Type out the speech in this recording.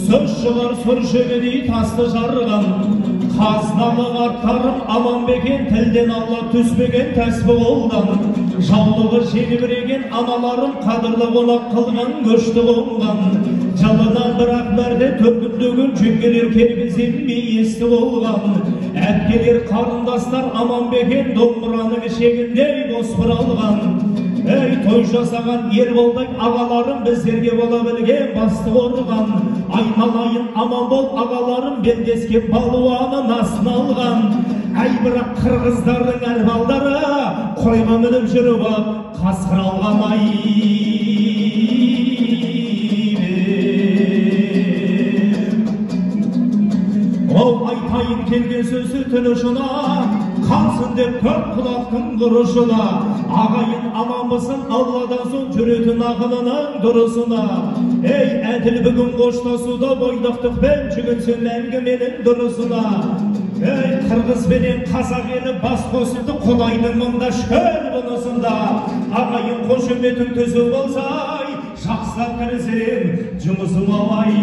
Söz шығар сұр жебедей тасты жарған, қазналы аттарым аман бекен, тілден алла түспеген тәсбі қолдан. Жаулығы желбіреген аналарым қадірлі қонақ қылған көшті қонған. Жылынан бірақ бәрде төркіндеген жеңгелер келбезенмей есті болған. Әпкелер қарындастар аман бекен, домбыраның ішегіндей дос бір алған. Ей той жасаған ер болдай ағаларым біздерге бола білген басты қорған. Айналайын аман бол ағаларым белдеске балуанын астына алған. Әй бірақ қырғыздардың әр балдары қойға мініп жүріп ап қасқыр алған ай. Ол айтайын келген сөзі түні ұшына, қалсын деп көп құлақтың құрышына. Ағайын аманбысын Алладан соң жүретін ақылының дұрысына. Ей әділ бүгін қоштасуда бойдақтықпен жүгінсін әңгіменің дұрысына. Ей қырғыз бенен қазақ елі бас қосылды, Құдайдың мыңда шүкір бұнысында. Ағайын қошеметін төзі болсай, жақсылап кірісем жұмысым алай.